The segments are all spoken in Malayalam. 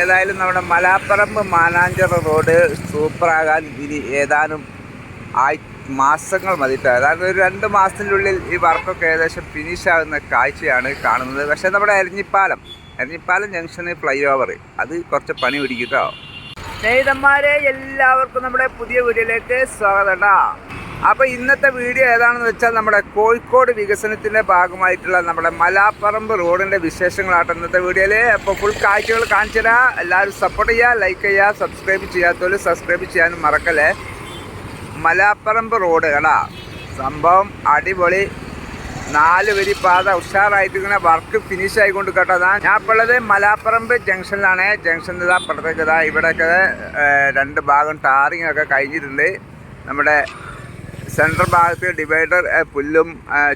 ഏതായാലും നമ്മുടെ മലാപ്പറമ്പ് മാനാഞ്ചിറ റോഡ് സൂപ്പറാകാൻ ഇനി ഏതാനും മാസങ്ങൾ മതിട്ടോ. അതായത് ഒരു 2 മാസത്തിനുള്ളിൽ ഈ വർക്കൊക്കെ ഏകദേശം ഫിനിഷാകുന്ന കാഴ്ചയാണ് കാണുന്നത്. പക്ഷേ നമ്മുടെ എരഞ്ഞിപ്പാലം ജംഗ്ഷന് ഫ്ലൈ ഓവർ അത് കുറച്ച് പണി പിടിക്കട്ടോ. സ്നേഹിതന്മാരെ, എല്ലാവർക്കും നമ്മുടെ പുതിയ വീഡിയോയിലേക്ക് സ്വാഗതം കേട്ടോ. അപ്പോൾ ഇന്നത്തെ വീഡിയോ ഏതാണെന്ന് വെച്ചാൽ നമ്മുടെ കോഴിക്കോട് വികസനത്തിൻ്റെ ഭാഗമായിട്ടുള്ള നമ്മുടെ മലാപ്പറമ്പ് റോഡിൻ്റെ വിശേഷങ്ങളാട്ടോ ഇന്നത്തെ വീഡിയോയിൽ. അപ്പോൾ ഫുൾ കാഴ്ചകൾ കാണിച്ചു തരാം. എല്ലാവരും സപ്പോർട്ട് ചെയ്യുക, ലൈക്ക് ചെയ്യുക, സബ്സ്ക്രൈബ് ചെയ്യാത്തവർ സബ്സ്ക്രൈബ് ചെയ്യാനും മറക്കല്ലേ. മലാപ്പറമ്പ് റോഡ് കേട്ടോ, സംഭവം അടിപൊളി. 4 വരി പാത ഉഷാറായിട്ട് ഇങ്ങനെ വർക്ക് ഫിനിഷ് ആയിക്കൊണ്ട് കേട്ടോ. ഞാൻ ഇപ്പോൾ ഉള്ളത് മലാപ്പറമ്പ് ജംഗ്ഷനിലാണ്. ജംഗ്ഷനിൽ അപ്പുറത്തേക്ക് ഇവിടെയൊക്കെ 2 ഭാഗം ടാറിങ് ഒക്കെ കഴിഞ്ഞിട്ടുണ്ട്. നമ്മുടെ സെൻട്രൽ ഭാഗത്ത് ഡിവൈഡർ പുല്ലും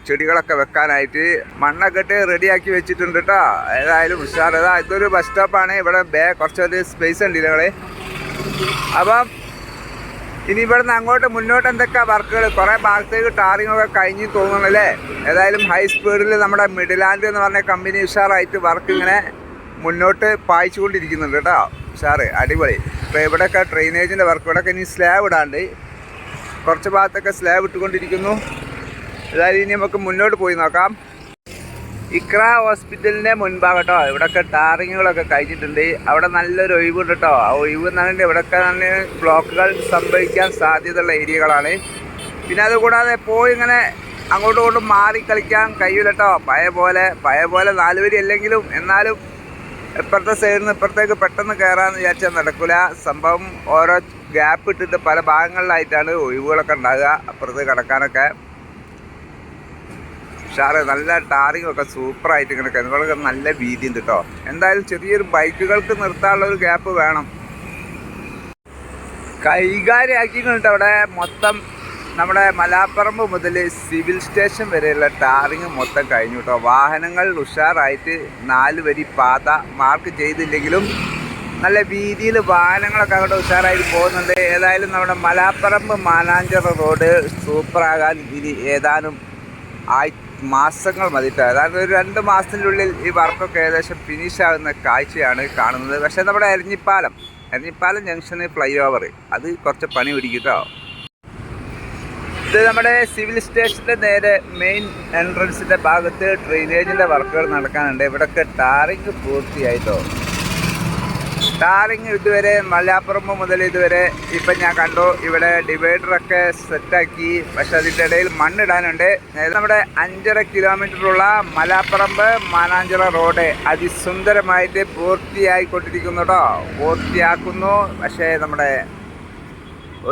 ചെടികളൊക്കെ വെക്കാനായിട്ട് മണ്ണൊക്കെ ഇട്ട് റെഡിയാക്കി വെച്ചിട്ടുണ്ട് കേട്ടോ. ഏതായാലും ഉഷാറതാ. ഇതൊരു ബസ് സ്റ്റോപ്പാണ്. ഇവിടെ കുറച്ചൊരു സ്പേസ് ഉണ്ട് ഇതികളെ. അപ്പം ഇനി ഇവിടെ നിന്ന് അങ്ങോട്ട് മുന്നോട്ട് എന്തൊക്കെ വർക്കുകൾ, കുറേ ഭാഗത്തേക്ക് ടാറിങ്ങൊക്കെ കഴിഞ്ഞ് തോന്നണല്ലേ. ഏതായാലും ഹൈ സ്പീഡിൽ നമ്മുടെ മിഡിലാൻഡ് എന്ന് പറഞ്ഞ കമ്പനി ഉഷാറായിട്ട് വർക്ക് ഇങ്ങനെ മുന്നോട്ട് പായിച്ചുകൊണ്ടിരിക്കുന്നുണ്ട് കേട്ടോ. ഉഷാറ് അടിപൊളി. ഇപ്പോൾ ഇവിടെയൊക്കെ ഡ്രെയിനേജിൻ്റെ വർക്ക്, ഇവിടെയൊക്കെ ഇനി സ്ലാബ് ഇടാണ്ട്, കുറച്ച് ഭാഗത്തൊക്കെ സ്ലാബ് ഇട്ടുകൊണ്ടിരിക്കുന്നു. അതായത് ഇനി നമുക്ക് മുന്നോട്ട് പോയി നോക്കാം. ഇക്ര ഹോസ്പിറ്റലിൻ്റെ മുൻഭാഗം കേട്ടോ. ഇവിടെയൊക്കെ ടാറിങ്ങുകളൊക്കെ കഴിഞ്ഞിട്ടുണ്ട്. അവിടെ നല്ലൊരു ഒഴിവുണ്ട് കേട്ടോ. ആ ഒഴിവ് എന്ന് പറഞ്ഞിട്ട് ഇവിടെയൊക്കെ തന്നെ ബ്ലോക്കുകൾ സംഭവിക്കാൻ സാധ്യതയുള്ള ഏരിയകളാണ്. പിന്നെ അതുകൂടാതെ എപ്പോഴും ഇങ്ങനെ അങ്ങോട്ടും ഇങ്ങോട്ടും മാറി കളിക്കാൻ കഴിയില്ല കേട്ടോ. പഴയ പോലെ 4 വരി അല്ലെങ്കിലും എന്നാലും ഇപ്പുറത്തെ സൈഡിൽ നിന്ന് ഇപ്പുറത്തേക്ക് പെട്ടെന്ന് കയറാമെന്ന് വിചാരിച്ചാൽ നടക്കില്ല. സംഭവം ഓരോ ഗ്യാപ്പ് ഇട്ടിട്ട് പല ഭാഗങ്ങളിലായിട്ടാണ് ഒഴിവുകളൊക്കെ ഉണ്ടാകുക അപ്പുറത്ത് കിടക്കാനൊക്കെ. ഉഷാറ് നല്ല ടാറിങ്ങൊക്കെ സൂപ്പറായിട്ട് ഇങ്ങനെ കിണറുകളൊക്കെ നല്ല വീതി ഉണ്ട് കേട്ടോ. എന്തായാലും ചെറിയൊരു ബൈക്കുകൾക്ക് നിർത്താനുള്ള ഒരു ഗ്യാപ്പ് വേണം. കൈകാര്യമാക്കിയിട്ടുണ്ട് അവിടെ മൊത്തം. നമ്മുടെ മലാപ്പറമ്പ് മുതൽ സിവിൽ സ്റ്റേഷൻ വരെയുള്ള ടാറിങ് മൊത്തം കഴിഞ്ഞു കേട്ടോ. വാഹനങ്ങൾ ഉഷാറായിട്ട് 4 വരി പാത മാർക്ക് ചെയ്തില്ലെങ്കിലും നല്ല വീതിയിൽ വാഹനങ്ങളൊക്കെ അങ്ങോട്ട് ഉഷാറായിട്ട് പോകുന്നുണ്ട്. ഏതായാലും നമ്മുടെ മലാപ്പറമ്പ് മാനാഞ്ചിറ റോഡ് സൂപ്പറാകാൻ ഇനി ഏതാനും മാസങ്ങൾ മതിട്ടോ. അതായത് ഒരു 2 മാസത്തിനുള്ളിൽ ഈ വർക്കൊക്കെ ഏകദേശം ഫിനിഷാകുന്ന കാഴ്ചയാണ് കാണുന്നത്. പക്ഷേ നമ്മുടെ എരഞ്ഞിപ്പാലം ജംഗ്ഷന് ഫ്ലൈ ഓവർ അത് കുറച്ച് പണി പിടിക്കും കേട്ടോ. ഇത് നമ്മുടെ സിവിൽ സ്റ്റേഷൻ്റെ നേരെ മെയിൻ എൻട്രൻസിൻ്റെ ഭാഗത്ത് ഡ്രെയിനേജിൻ്റെ വർക്കുകൾ നടക്കാനുണ്ട്. ഇവിടെയൊക്കെ ടാറിങ് പൂർത്തിയായിട്ടോ. ടാറിങ് ഇതുവരെ മലാപ്പറമ്പ് മുതൽ ഇതുവരെ ഇപ്പം ഞാൻ കണ്ടു. ഇവിടെ ഡിവൈഡറൊക്കെ സെറ്റാക്കി. പക്ഷെ അതിൻ്റെ ഇടയിൽ മണ്ണിടാനുണ്ട്. നമ്മുടെ 5.5 കിലോമീറ്ററുള്ള മലാപ്പറമ്പ് മാനാഞ്ചിറ റോഡ് അതിസുന്ദരമായിട്ട് പൂർത്തിയായിക്കൊണ്ടിരിക്കുന്നു കേട്ടോ. പൂർത്തിയാക്കുന്നു. പക്ഷേ നമ്മുടെ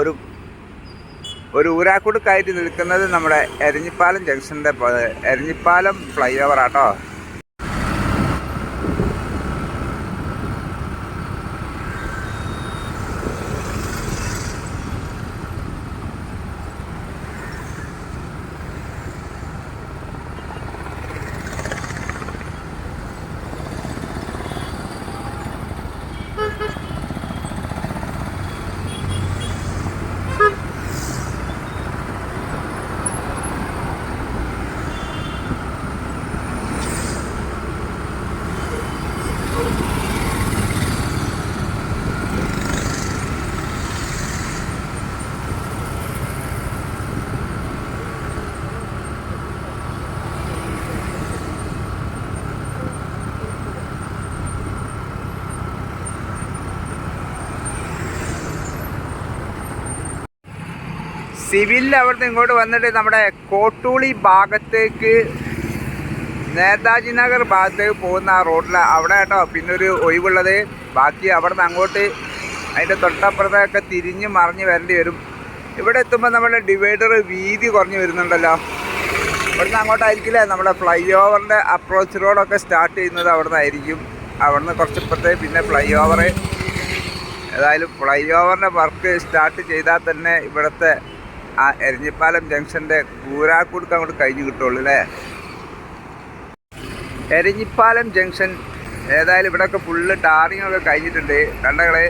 ഒരു ഊരാക്കുടുക്കായിട്ട് നിൽക്കുന്നത് നമ്മുടെ എരഞ്ഞിപ്പാലം ജംഗ്ഷൻ്റെ എരഞ്ഞിപ്പാലം ഫ്ലൈ ഓവറാട്ടോ. സിവിലിൽ അവിടുന്ന് ഇങ്ങോട്ട് വന്നിട്ട് നമ്മുടെ കോട്ടൂളി ഭാഗത്തേക്ക് നേതാജി നഗർ ഭാഗത്തേക്ക് പോകുന്ന ആ റോഡിൽ അവിടെ കേട്ടോ പിന്നൊരു ഒഴിവുള്ളത്. ബാക്കി അവിടെ നിന്ന് അങ്ങോട്ട് അതിൻ്റെ തൊട്ടപ്പുറത്തൊക്കെ തിരിഞ്ഞ് മറിഞ്ഞ് വരേണ്ടി വരും. ഇവിടെ എത്തുമ്പോൾ നമ്മുടെ ഡിവൈഡർ വീതി കുറഞ്ഞ് വരുന്നുണ്ടല്ലോ. ഇവിടുന്ന് അങ്ങോട്ടായിരിക്കില്ലേ നമ്മുടെ ഫ്ലൈ ഓവറിൻ്റെ അപ്രോച്ച് റോഡൊക്കെ സ്റ്റാർട്ട് ചെയ്യുന്നത് അവിടെ നിന്നായിരിക്കും. അവിടെ നിന്ന് കുറച്ചിപ്പുറത്തെ പിന്നെ ഫ്ലൈ ഓവർ. ഏതായാലും ഫ്ലൈ ഓവറിൻ്റെ വർക്ക് സ്റ്റാർട്ട് ചെയ്താൽ തന്നെ ഇവിടുത്തെ ആ എരഞ്ഞിപ്പാലം ജംഗ്ഷൻ്റെ കൂരാക്കുടുക്ക് അങ്ങോട്ട് കഴിഞ്ഞ് കിട്ടുള്ളൂ അല്ലേ. എരഞ്ഞിപ്പാലം ജംഗ്ഷൻ ഏതായാലും ഇവിടെയൊക്കെ ഫുള്ള് ടാറിങ്ങൊക്കെ കഴിഞ്ഞിട്ടുണ്ട്. കണ്ടകളെ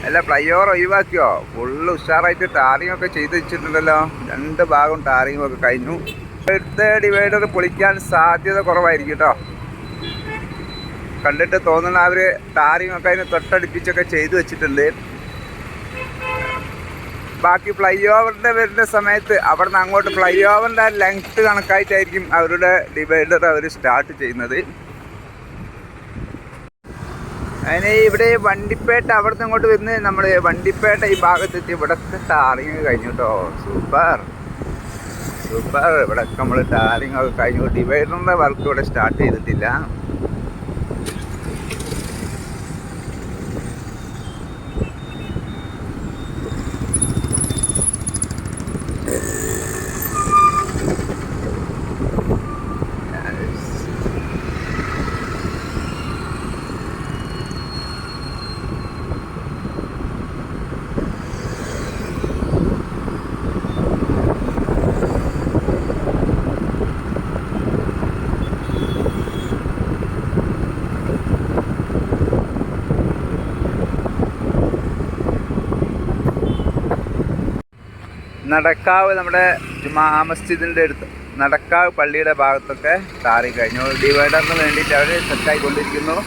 എല്ലാം ഫ്ലൈ ഓവർ ഒഴിവാക്കിയോ? ഫുള്ള് ഉഷാറായിട്ട് ടാറിങ്ങൊക്കെ ചെയ്ത് വെച്ചിട്ടുണ്ടല്ലോ. 2 ഭാഗം ടാറിങ്ങൊക്കെ കഴിഞ്ഞു. ഇവിടുത്തെ ഡിവൈഡർ പൊളിക്കാൻ സാധ്യത കുറവായിരിക്കും കേട്ടോ. കണ്ടിട്ട് തോന്നുന്ന അവർ ടാറിങ് ഒക്കെ അതിന് തൊട്ടടുപ്പിച്ചൊക്കെ ചെയ്തു വെച്ചിട്ടുണ്ട്. ബാക്കി ഫ്ലൈ ഓവറിൻ്റെ വരുന്ന സമയത്ത് അവിടെ നിന്ന് അങ്ങോട്ട് ഫ്ലൈ ഓവറിൻ്റെ ലെങ്ത്ത് കണക്കായിട്ടായിരിക്കും അവരുടെ ഡിവൈഡർ അവർ സ്റ്റാർട്ട് ചെയ്യുന്നത്. അതിന് ഇവിടെ വണ്ടിപ്പേട്ട അവിടെ നിന്ന് അങ്ങോട്ട് വരുന്ന നമ്മൾ വണ്ടിപ്പേട്ട ഈ ഭാഗത്തെത്തി ഇവിടത്തെ ടാറിങ് കഴിഞ്ഞു കേട്ടോ. Super super. ഇവിടെ നമ്മൾ ടാറിങ് ഒക്കെ കഴിഞ്ഞു. ഡിവൈഡറിൻ്റെ വർക്ക് ഇവിടെ സ്റ്റാർട്ട് ചെയ്തിട്ടില്ല. നടക്കാവ് നമ്മുടെ ജുമാ മസ്ജിദിൻ്റെ അടുത്ത് നടക്കാവ് പള്ളിയുടെ ഭാഗത്തൊക്കെ ടാറിങ് കഴിഞ്ഞു. ഡിവൈഡറിന് വേണ്ടിയിട്ട് അവർ സെറ്റായിക്കൊണ്ടിരിക്കുന്നു.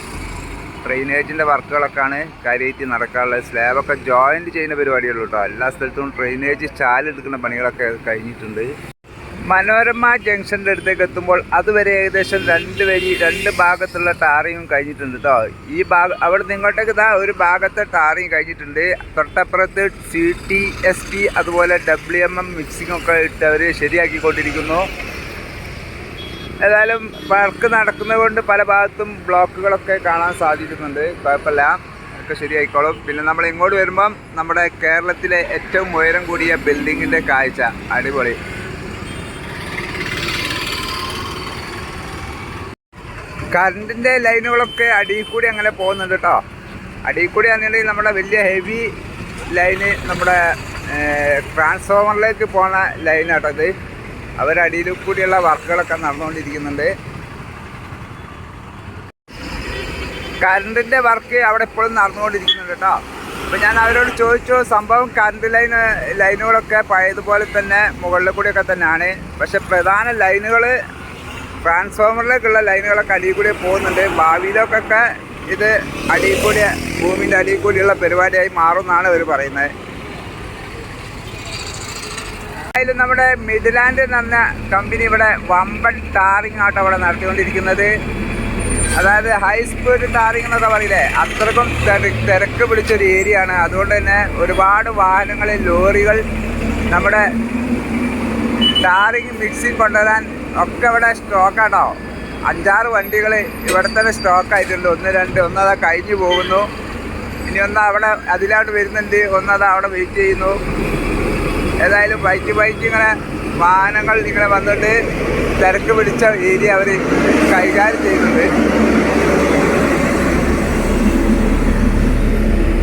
ഡ്രെയിനേജിൻ്റെ വർക്കുകളൊക്കെയാണ് കാര്യമായിട്ട് നടക്കാറുള്ളത്. സ്ലാബൊക്കെ ജോയിൻറ്റ് ചെയ്യുന്ന പരിപാടിയുള്ളൂ കേട്ടോ. എല്ലാ സ്ഥലത്തും ഡ്രെയിനേജ് ചാലെടുക്കുന്ന പണികളൊക്കെ കഴിഞ്ഞിട്ടുണ്ട്. മനോരമ ജംഗ്ഷൻ്റെ അടുത്തേക്ക് എത്തുമ്പോൾ അതുവരെ ഏകദേശം രണ്ട് ഭാഗത്തുള്ള ടാറിങ്ങും കഴിഞ്ഞിട്ടുണ്ട് കേട്ടോ. ഈ ഭാഗം അവിടെ നിന്ന് ഇങ്ങോട്ടേക്ക് ഒരു ഭാഗത്തെ ടാറിങ് കഴിഞ്ഞിട്ടുണ്ട്. തൊട്ടപ്പുറത്ത് CTST അതുപോലെ WMM മിക്സിംഗ് ഒക്കെ ഇട്ട് അവർ ശരിയാക്കിക്കൊണ്ടിരിക്കുന്നു. ഏതായാലും വർക്ക് നടക്കുന്നത് കൊണ്ട് പല ഭാഗത്തും ബ്ലോക്കുകളൊക്കെ കാണാൻ സാധിക്കുന്നുണ്ട്. കുഴപ്പമില്ല, ഒക്കെ ശരിയായിക്കോളും. പിന്നെ നമ്മൾ ഇങ്ങോട്ട് വരുമ്പം നമ്മുടെ കേരളത്തിലെ ഏറ്റവും ഉയരം കൂടിയ ബിൽഡിങ്ങിൻ്റെ കാഴ്ച അടിപൊളി. കറണ്ടിൻ്റെ ലൈനുകളൊക്കെ അടിയിൽ കൂടി അങ്ങനെ പോകുന്നുണ്ട് കേട്ടോ. അടിയിൽ കൂടി ആണെന്നുണ്ടെങ്കിൽ നമ്മുടെ വലിയ ഹെവി ലൈന് നമ്മുടെ ട്രാൻസ്ഫോമറിലേക്ക് പോകുന്ന ലൈനാട്ടോ ഇത്. അവരടിയിൽ കൂടിയുള്ള വർക്കുകളൊക്കെ നടന്നുകൊണ്ടിരിക്കുന്നുണ്ട്. കറണ്ടിൻ്റെ വർക്ക് അവിടെ ഇപ്പോഴും നടന്നുകൊണ്ടിരിക്കുന്നുണ്ട് കേട്ടോ. അപ്പോൾ ഞാൻ അവരോട് ചോദിച്ചു, സംഭവം കറണ്ട് ലൈനുകളൊക്കെ പഴയതുപോലെ തന്നെ മുകളിൽ കൂടിയൊക്കെ തന്നെയാണ്. പക്ഷെ പ്രധാന ലൈനുകൾ ട്രാൻസ്ഫോമറിലേക്കുള്ള ലൈനുകളൊക്കെ അടിയിൽ കൂടി പോകുന്നുണ്ട്. ഭാവിയിലേക്കൊക്കെ ഇത് അടിയിൽ കൂടി ഭൂമിൻ്റെ അടിയിൽ കൂടിയുള്ള പരിപാടിയായി മാറുമെന്നാണ് അവർ പറയുന്നത്. അതിൽ നമ്മുടെ മിഡ്ലാൻഡ് എന്ന് പറഞ്ഞ കമ്പനി ഇവിടെ വമ്പൻ ടാറിങ് ആട്ടോ അവിടെ നടത്തിക്കൊണ്ടിരിക്കുന്നത്. അതായത് ഹൈ സ്പീഡ് ടാറിങ് എന്നൊക്കെ പറയില്ലേ, അത്രക്കും തിരക്ക് പിടിച്ചൊരു ഏരിയ ആണ്. അതുകൊണ്ട് തന്നെ ഒരുപാട് വാഹനങ്ങൾ, ലോറികൾ നമ്മുടെ ടാറിങ് മിക്സിങ് കൊണ്ടുവരാൻ ഒക്കെ ഇവിടെ സ്റ്റോക്കാട്ടോ. 5-6 വണ്ടികൾ ഇവിടെ തന്നെ സ്റ്റോക്കായിട്ടുണ്ട്. 1-2 ഒന്നതാ കഴിഞ്ഞു പോകുന്നു. ഇനി അവിടെ അതിലോട്ട് വരുന്നുണ്ട്. ഒന്നതാ അവിടെ വെയിറ്റ് ചെയ്യുന്നു. ഏതായാലും ബൈക്ക് ഇങ്ങനെ വാഹനങ്ങൾ ഇങ്ങനെ വന്നിട്ട് തിരക്ക് പിടിച്ച ഏരിയ അവർ കൈകാര്യം ചെയ്യുന്നുണ്ട്.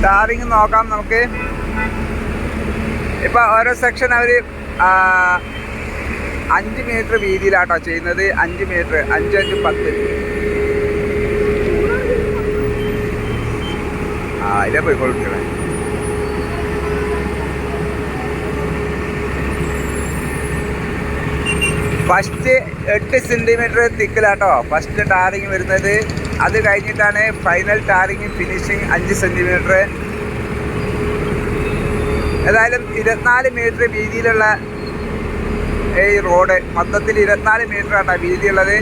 ടാറിങ് നോക്കാം നമുക്ക്. ഇപ്പം ഓരോ സെക്ഷൻ അവർ 5 മീറ്റർ വീതിയിലാട്ടോ ചെയ്യുന്നത്. 5 മീറ്റർ, 5 5 10. അതിലെ പോയി കൊടുക്കണേ. ഫസ്റ്റ് 8 സെൻറ്റിമീറ്റർ തിക്കിലാട്ടോ ഫസ്റ്റ് ടാറിങ് വരുന്നത്. അത് കഴിഞ്ഞിട്ടാണ് ഫൈനൽ ടാറിങ് ഫിനിഷിങ് 5 സെൻറ്റിമീറ്റർ. ഏതായാലും 24 മീറ്റർ വീതിയിലുള്ള ഈ റോഡ്, മൊത്തത്തിൽ 24 മീറ്റർ ആട്ടോ വീതിയുള്ളത്.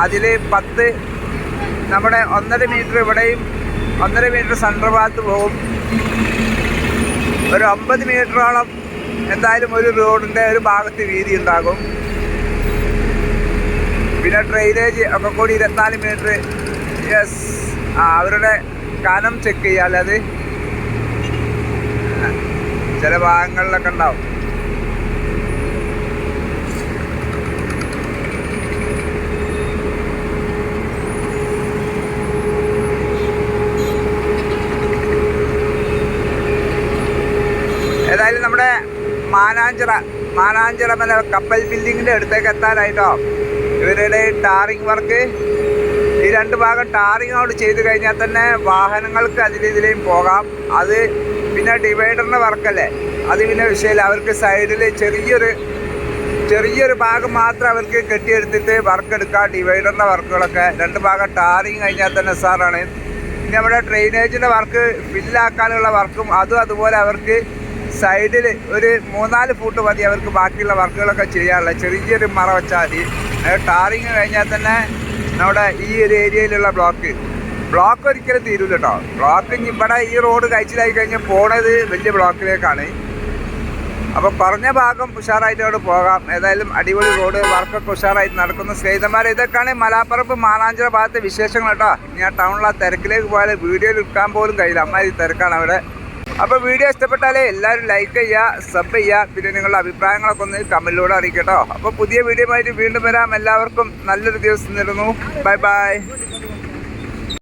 അതിൽ 10 നമ്മുടെ 1.5 മീറ്റർ ഇവിടെയും 1.5 മീറ്റർ സെൻട്രൽ ഭാഗത്ത് പോകും. ഒരു 50 മീറ്ററോളം എന്തായാലും ഒരു റോഡിൻ്റെ ഒരു ഭാഗത്ത് വീതി ഉണ്ടാകും. പിന്നെ ഡ്രെയിനേജ് ഒക്കെ കൂടി 24 മീറ്റർ. യെസ്, അവരുടെ കനം ചെക്ക് ചെയ്യാമല്ലോ. അത് ചില ഭാഗങ്ങളിലൊക്കെ ഉണ്ടാവും. ഏതായാലും നമ്മുടെ മാനാഞ്ചിറ കപ്പൽ ബിൽഡിങ്ങിൻ്റെ അടുത്തേക്ക് എത്താനായിട്ടോ ഇവരുടെ ടാറിങ് വർക്ക്. ഈ 2 ഭാഗം ടാറിങ്ങോട് ചെയ്ത് കഴിഞ്ഞാൽ തന്നെ വാഹനങ്ങൾക്ക് അതിലേയും പോകാം. അത് പിന്നെ ഡിവൈഡറിൻ്റെ വർക്കല്ലേ, അത് പിന്നെ വിഷയമില്ല. അവർക്ക് സൈഡിൽ ചെറിയൊരു ഭാഗം മാത്രം അവർക്ക് കെട്ടിയെടുത്തിട്ട് വർക്ക് എടുക്കാം. ഡിവൈഡറിൻ്റെ വർക്കുകളൊക്കെ 2 ഭാഗം ടാറിങ് കഴിഞ്ഞാൽ തന്നെ സാറാണ്. ഇനി നമ്മുടെ ഡ്രെയിനേജിൻ്റെ വർക്ക് ഫില്ലാക്കാനുള്ള വർക്കും അതുപോലെ അവർക്ക് സൈഡിൽ ഒരു 3-4 ഫൂട്ട് മതി അവർക്ക് ബാക്കിയുള്ള വർക്കുകളൊക്കെ ചെയ്യാനുള്ള. ചെറിയൊരു മറ വെച്ചാൽ മതി. ടാറിങ് കഴിഞ്ഞാൽ തന്നെ നമ്മുടെ ഈ ഒരു ഏരിയയിലുള്ള ബ്ലോക്ക് ഒരിക്കലും തീരൂല കേട്ടോ. ബ്ലോക്ക് ഇവിടെ ഈ റോഡ് കഴിച്ചിലായി കഴിഞ്ഞാൽ പോണത് വലിയ ബ്ലോക്കിലേക്കാണ്. അപ്പോൾ കുറഞ്ഞ ഭാഗം ഉഷാറായിട്ട് അവിടെ പോകാം. ഏതായാലും അടിപൊളി റോഡ് വർക്കൊക്കെ ഉഷാറായിട്ട് നടക്കുന്ന സ്നേഹിതന്മാരെ, ഇതൊക്കെയാണ് മലാപ്പറമ്പ് മാനാഞ്ചിറ ഭാഗത്തെ വിശേഷങ്ങൾ കേട്ടോ. ഞാൻ ടൗണിൽ ആ തിരക്കിലേക്ക് പോയാൽ വീഡിയോയിൽ എടുക്കാൻ പോലും കഴിയില്ല, അമ്മാതിരി തിരക്കാണ് അവിടെ. അപ്പോൾ വീഡിയോ ഇഷ്ടപ്പെട്ടാലേ എല്ലാവരും ലൈക്ക് ചെയ്യുക, സബ് ചെയ്യുക, പിന്നെ നിങ്ങളുടെ അഭിപ്രായങ്ങളൊക്കെ ഒന്ന് കമൻറ്റിലൂടെ അറിയിക്കട്ടോ. അപ്പോൾ പുതിയ വീഡിയോ ആയിട്ട് വീണ്ടും വരാം. എല്ലാവർക്കും നല്ലൊരു ദിവസം നേരുന്നു. Bye bye.